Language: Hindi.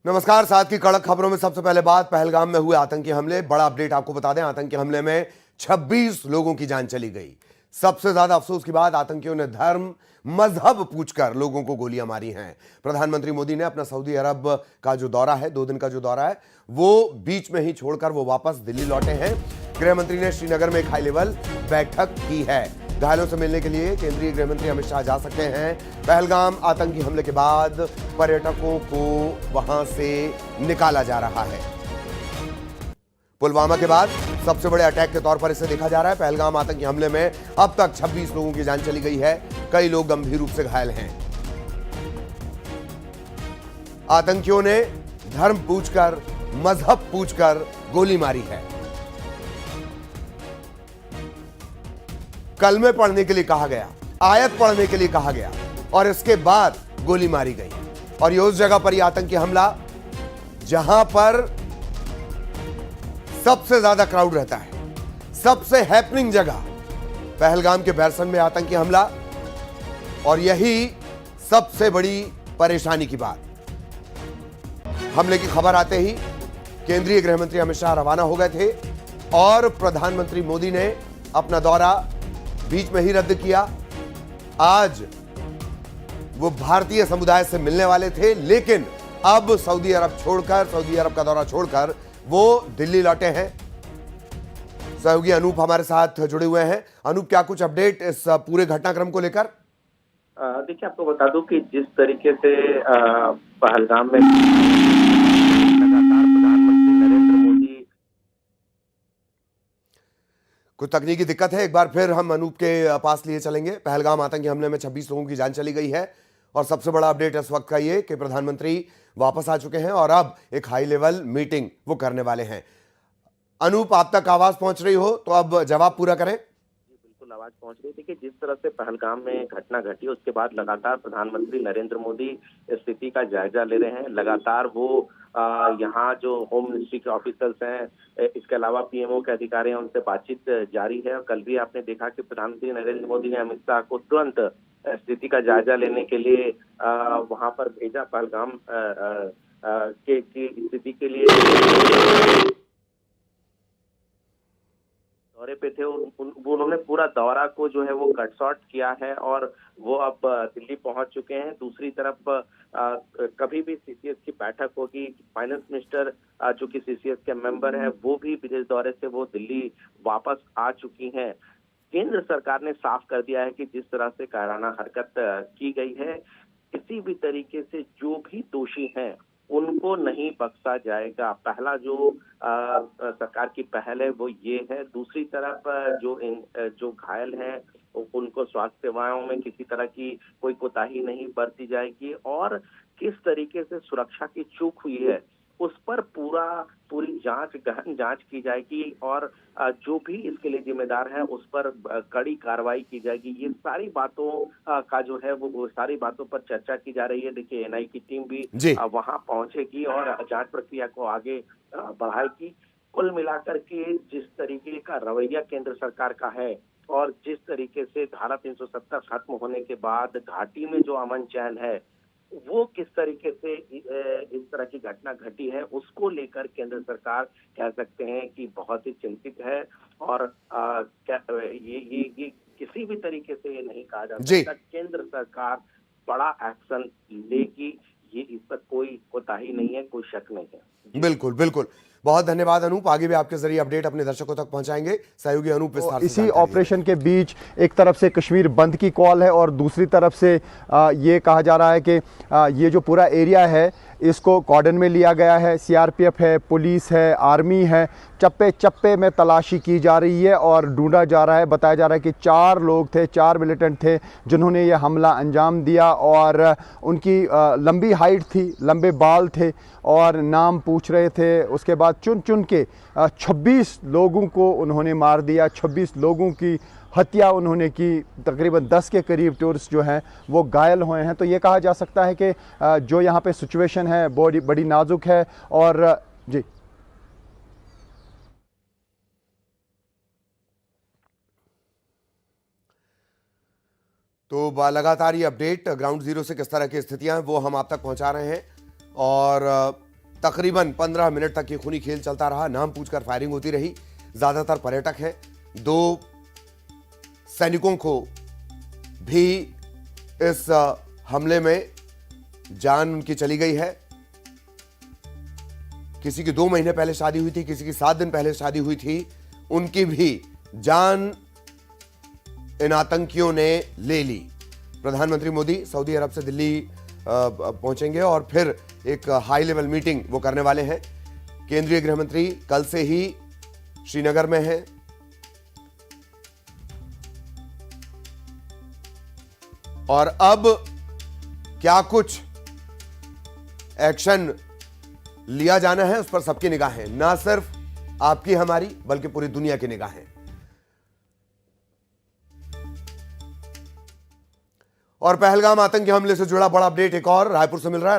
नमस्कार। साथ की कड़क खबरों में सबसे पहले बात पहलगाम में हुए आतंकी हमले। बड़ा अपडेट आपको बता दें, आतंकी हमले में 26 लोगों की जान चली गई। सबसे ज्यादा अफसोस की बात, आतंकियों ने धर्म मजहब पूछकर लोगों को गोलियां मारी हैं। प्रधानमंत्री मोदी ने अपना सऊदी अरब का जो दौरा है, 2 दिन का जो दौरा है, वो बीच में ही छोड़कर वो वापस दिल्ली लौटे हैं। गृह मंत्री ने श्रीनगर में एक हाई लेवल बैठक की है। घायलों से मिलने के लिए केंद्रीय गृह मंत्री अमित शाह जा सकते हैं। पहलगाम आतंकी हमले के बाद पर्यटकों को वहां से निकाला जा रहा है। पुलवामा के बाद सबसे बड़े अटैक के तौर पर इसे देखा जा रहा है। पहलगाम आतंकी हमले में अब तक 26 लोगों की जान चली गई है। कई लोग गंभीर रूप से घायल हैं। आतंकियों ने धर्म पूछकर, मजहब पूछकर गोली मारी है। कलमे पढ़ने के लिए कहा गया, आयत पढ़ने के लिए कहा गया और इसके बाद गोली मारी गई। और ये उस जगह पर यह आतंकी हमला जहां पर सबसे ज्यादा क्राउड रहता है, सबसे हैपनिंग जगह, पहलगाम के बैरसन में आतंकी हमला। और यही सबसे बड़ी परेशानी की बात। हमले की खबर आते ही केंद्रीय गृह मंत्री अमित शाह रवाना हो गए थे और प्रधानमंत्री मोदी ने अपना दौरा बीच में ही रद्द किया। आज वो भारतीय समुदाय से मिलने वाले थे, लेकिन अब सऊदी अरब का दौरा छोड़कर वो दिल्ली लौटे हैं। सहयोगी अनूप हमारे साथ जुड़े हुए हैं। अनूप, क्या कुछ अपडेट इस पूरे घटनाक्रम को लेकर? देखिए, आपको बता दूं कि जिस तरीके से पहलगाम में लगातार प्रधानमंत्री नरेंद्र मोदी। कुछ तकनीकी दिक्कत है, एक बार फिर हम अनूप के पास लिए चलेंगे। पहलगाम आतंकी हमले में 26 लोगों की जान चली गई है और सबसे बड़ा अपडेट इस वक्त का ये कि प्रधानमंत्री वापस आ चुके हैं और अब एक हाई लेवल मीटिंग वो करने वाले हैं। अनूप, आप तक आवाज पहुंच रही हो तो अब जवाब पूरा करें। बिल्कुल आवाज पहुंच रही थी कि जिस तरह से पहलगाम में घटना घटी, उसके बाद लगातार प्रधानमंत्री नरेंद्र मोदी स्थिति का जायजा ले रहे हैं। लगातार वो यहाँ जो होम मिनिस्ट्री के ऑफिसर्स हैं, इसके अलावा पीएमओ के अधिकारी हैं, उनसे बातचीत जारी है। और कल भी आपने देखा कि प्रधानमंत्री नरेंद्र मोदी ने अमित शाह को तुरंत स्थिति का जायजा लेने के लिए वहां पर भेजा। पहलगाम की स्थिति के लिए दौरे पे थे। उन्होंने पूरा दौरा को जो है वो कट शॉर्ट किया है और वो अब दिल्ली पहुंच चुके हैं। दूसरी तरफ कभी भी सीसीएस की बैठक होगी, फाइनेंस मिनिस्टर जो कि सीसीएस के मेंबर है, वो भी विदेश दौरे से वो दिल्ली वापस आ चुकी हैं। केंद्र सरकार ने साफ कर दिया है कि जिस तरह से कायराना हरकत की गई है, किसी भी तरीके से जो भी दोषी हैं उनको नहीं बख्शा जाएगा। पहला जो सरकार की पहल है वो ये है। दूसरी तरफ जो घायल हैं उनको स्वास्थ्य सेवाओं में किसी तरह की कोई कोताही नहीं बरती जाएगी और किस तरीके से सुरक्षा की चूक हुई है उस पर पूरी गहन जांच की जाएगी और जो भी इसके लिए जिम्मेदार है उस पर कड़ी कार्रवाई की जाएगी। ये सारी बातों का जो है वो सारी बातों पर चर्चा की जा रही है। देखिए, एनआई की टीम भी वहां पहुंचेगी और जांच प्रक्रिया को आगे बढ़ाएगी। कुल मिलाकर के जिस तरीके का रवैया केंद्र सरकार का है और जिस तरीके से धारा 370 खत्म होने के बाद घाटी में जो अमन चैन है, वो किस तरीके से इस तरह की घटना घटी है, उसको लेकर केंद्र सरकार कह सकते हैं कि बहुत ही चिंतित है। और ये किसी भी तरीके से ये नहीं कहा जा सकता केंद्र सरकार बड़ा एक्शन लेगी, ये इस पर कोई कोताही नहीं है, कोई शक नहीं है। बिल्कुल बिल्कुल, बहुत धन्यवाद अनूप। आगे भी आपके जरिए अपडेट अपने दर्शकों तक पहुंचाएंगे। सहयोगी अनूप विस्तार से इसी ऑपरेशन के बीच एक तरफ से कश्मीर बंद की कॉल है और दूसरी तरफ से ये कहा जा रहा है कि ये जो पूरा एरिया है इसको कॉर्डन में लिया गया है। सीआरपीएफ है, पुलिस है, आर्मी है, चप्पे चप्पे में तलाशी की जा रही है और ढूंढा जा रहा है। बताया जा रहा है कि 4 लोग थे, 4 मिलिटेंट थे जिन्होंने ये हमला अंजाम दिया और उनकी लंबी हाइट थी, लंबे बाल थे और नाम पूछ रहे थे। उसके बाद चुन चुन के 26 लोगों को उन्होंने मार दिया, 26 लोगों की हत्या उन्होंने की। तकरीबन 10 के करीब टूरिस्ट जो हैं वो घायल हुए हैं। तो ये कहा जा सकता है कि जो यहाँ पे सिचुएशन है बड़ी नाजुक है। और जी, तो लगातार ये अपडेट ग्राउंड जीरो से किस तरह की स्थितियां हैं वो हम आप तक पहुंचा रहे हैं। और तकरीबन 15 मिनट तक ये खूनी खेल चलता रहा। नाम पूछकर फायरिंग होती रही। ज्यादातर पर्यटक हैं। 2 सैनिकों को भी इस हमले में जान उनकी चली गई है। किसी की 2 महीने पहले शादी हुई थी, किसी की 7 दिन पहले शादी हुई थी, उनकी भी जान इन आतंकियों ने ले ली। प्रधानमंत्री मोदी सऊदी अरब से दिल्ली पहुंचेंगे और फिर एक हाई लेवल मीटिंग वो करने वाले हैं। केंद्रीय गृह मंत्री कल से ही श्रीनगर में हैं। और अब क्या कुछ एक्शन लिया जाना है उस पर सबकी निगाहें, ना सिर्फ आपकी हमारी बल्कि पूरी दुनिया की निगाहें। और पहलगाम आतंकी हमले से जुड़ा बड़ा अपडेट एक और रायपुर से मिल रहा है।